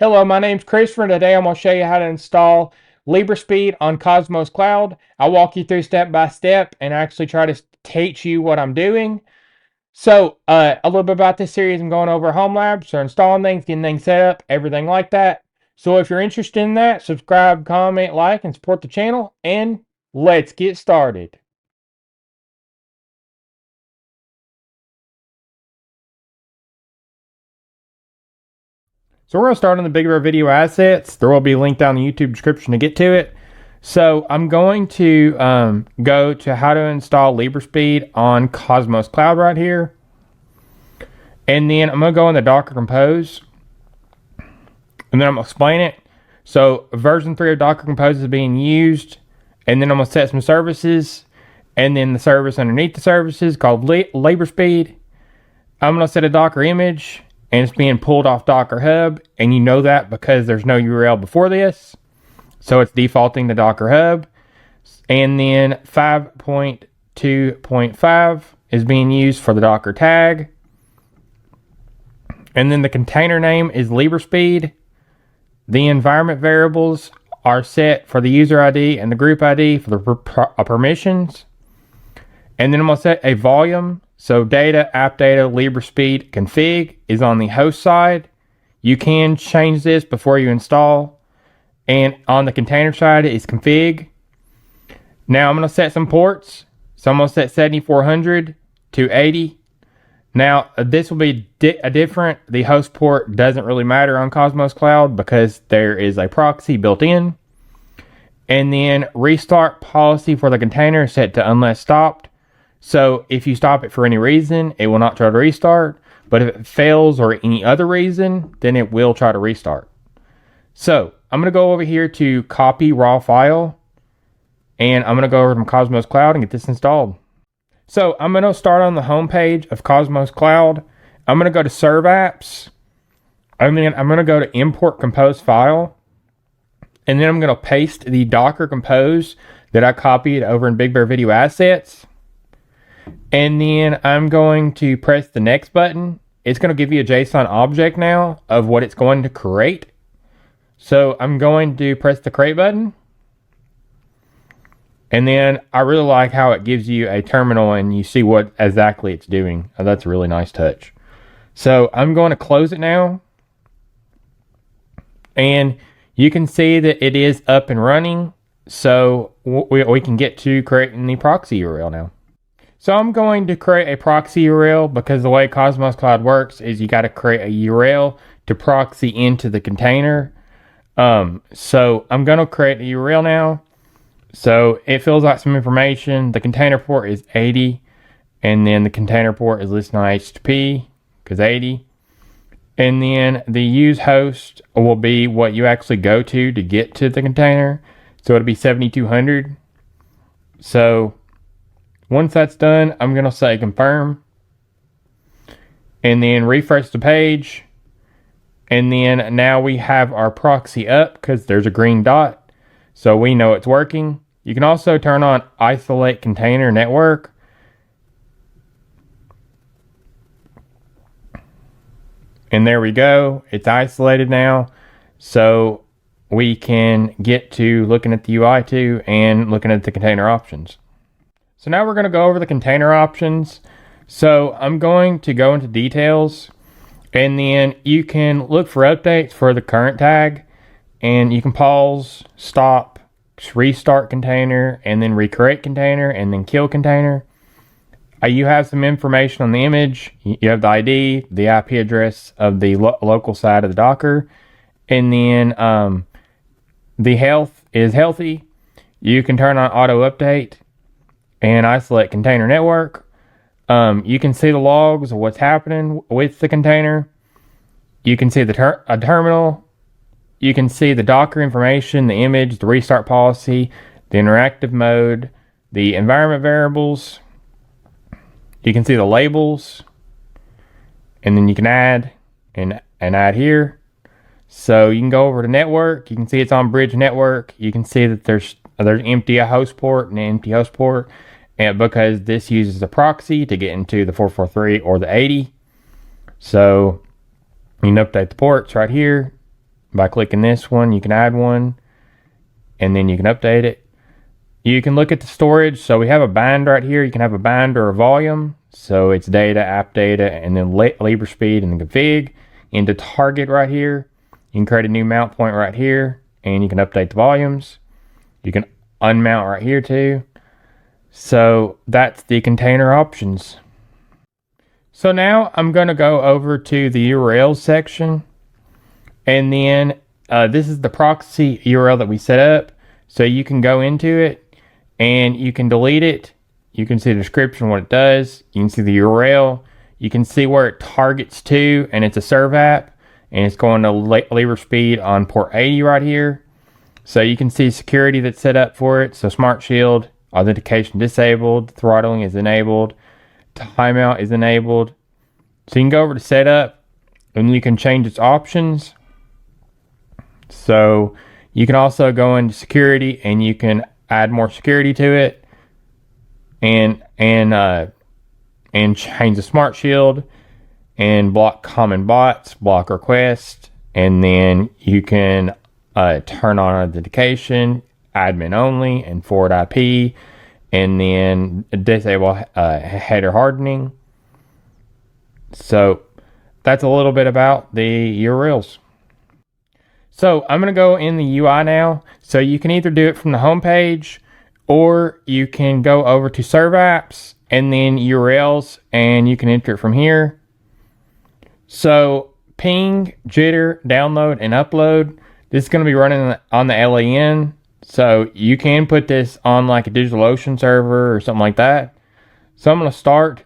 Hello, my name's Christopher. Today I'm going to show you how to install Librespeed on Cosmos Cloud. I'll walk you through step by step and actually try to teach you what I'm doing. So, a little bit about this series, I'm going over home labs, so installing things, getting things set up, everything like that. So if you're interested in that, subscribe, comment, like, and support the channel, and let's get started. So we're going to start on the bigger video assets. There will be a link down in the YouTube description to get to it. So I'm going to go to how to install Librespeed on Cosmos Cloud right here. And then I'm going to go in the Docker Compose. And then I'm going to explain it. So version 3 of Docker Compose is being used. And then I'm going to set some services. And then the service underneath the services called Librespeed. I'm going to set a Docker image. And it's being pulled off Docker Hub, and you know that because there's no URL before this. So it's defaulting to Docker Hub. And then 5.2.5 is being used for the Docker tag. And then the container name is Librespeed. The environment variables are set for the user ID and the group ID for the permissions. And then I'm going to set a volume. So data, app data, Librespeed config is on the host side. You can change this before you install. And on the container side is config. Now I'm going to set some ports. So I'm going to set 7400 to 80. Now this will be different. The host port doesn't really matter on Cosmos Cloud because there is a proxy built in. And then restart policy for the container is set to unless stopped. So if you stop it for any reason, it will not try to restart. But if it fails or any other reason, then it will try to restart. So I'm going to go over here to copy raw file. And I'm going to go over to Cosmos Cloud and get this installed. So I'm going to start on the home page of Cosmos Cloud. I'm going to go to Serve Apps. And then I'm going to go to Import Compose File. And then I'm going to paste the Docker Compose that I copied over in Big Bear Video Assets. And then I'm going to press the next button. It's going to give you a JSON object now of what it's going to create. So I'm going to press the create button. And then I really like how it gives you a terminal and you see what exactly it's doing. Oh, that's a really nice touch. So I'm going to close it now. And you can see that it is up and running. So we can get to creating the proxy URL now. So I'm going to create a proxy URL because the way Cosmos Cloud works is you got to create a URL to proxy into the container. So I'm going to create a URL now. So it fills out some information. The container port is 80. And then the container port is listed on HTTP because 80. And then the use host will be what you actually go to get to the container. So it'll be 7200. So once that's done, I'm going to say confirm. And then refresh the page. And then now we have our proxy up because there's a green dot. So we know it's working. You can also turn on isolate container network. And there we go. It's isolated now. So we can get to looking at the UI too and looking at the container options. So now we're going to go over the container options. So I'm going to go into details and then you can look for updates for the current tag and you can pause, stop, restart container and then recreate container and then kill container. You have some information on the image. You have the ID, the IP address of the local side of the Docker, and then the health is healthy. You can turn on auto update and isolate container network. You can see the logs of what's happening with the container. You can see the terminal. You can see the Docker information, the image, the restart policy, the interactive mode, the environment variables. You can see the labels. And then you can add and add here. So you can go over to network. You can see it's on bridge network. You can see that there's empty host port and an empty host port. And because this uses a proxy to get into the 443 or the 80. So you can update the ports right here. By clicking this one, you can add one, and then you can update it. You can look at the storage. So we have a bind right here. You can have a bind or a volume. So it's data, app data, and then Librespeed and the config. Into target right here, you can create a new mount point right here, and you can update the volumes. You can unmount right here too. So that's the container options. So now I'm going to go over to the URL section, and then this is the proxy URL that we set up. So you can go into it and you can delete it. You can see the description, what it does. You can see the URL. You can see where it targets to, and it's a serve app, and it's going to Librespeed on port 80 right here. So you can see security that's set up for it. So Smart Shield, authentication disabled, throttling is enabled, timeout is enabled. So you can go over to setup, and you can change its options. So you can also go into security, and you can add more security to it, and change the Smart Shield, and block common bots, block requests, and then you can turn on authentication, admin only, and forward IP, and then disable header hardening. So that's a little bit about the URLs. So I'm going to go in the UI now. So you can either do it from the home page, or you can go over to serve apps and then URLs, and you can enter it from here. So ping, jitter, download, and upload. This is going to be running on the LAN. So you can put this on like a DigitalOcean server or something like that. So I'm going to start.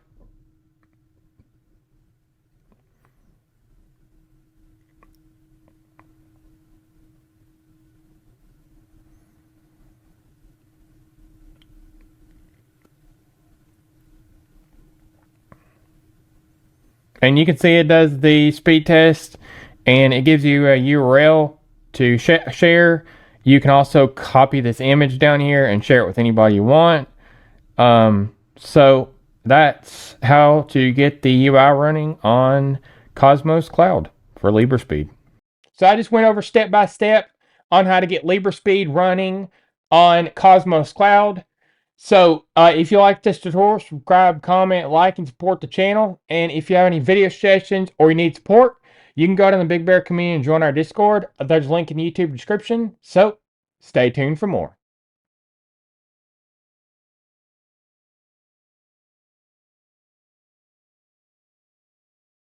And you can see it does the speed test, and it gives you a URL to share. You can also copy this image down here and share it with anybody you want. So that's how to get the UI running on Cosmos Cloud for Librespeed. So I just went over step by step on how to get Librespeed running on Cosmos Cloud. So if you like this tutorial, subscribe, comment, like, and support the channel. And if you have any video suggestions or you need support, you can go to the Big Bear community and join our Discord. There's a link in the YouTube description. So stay tuned for more.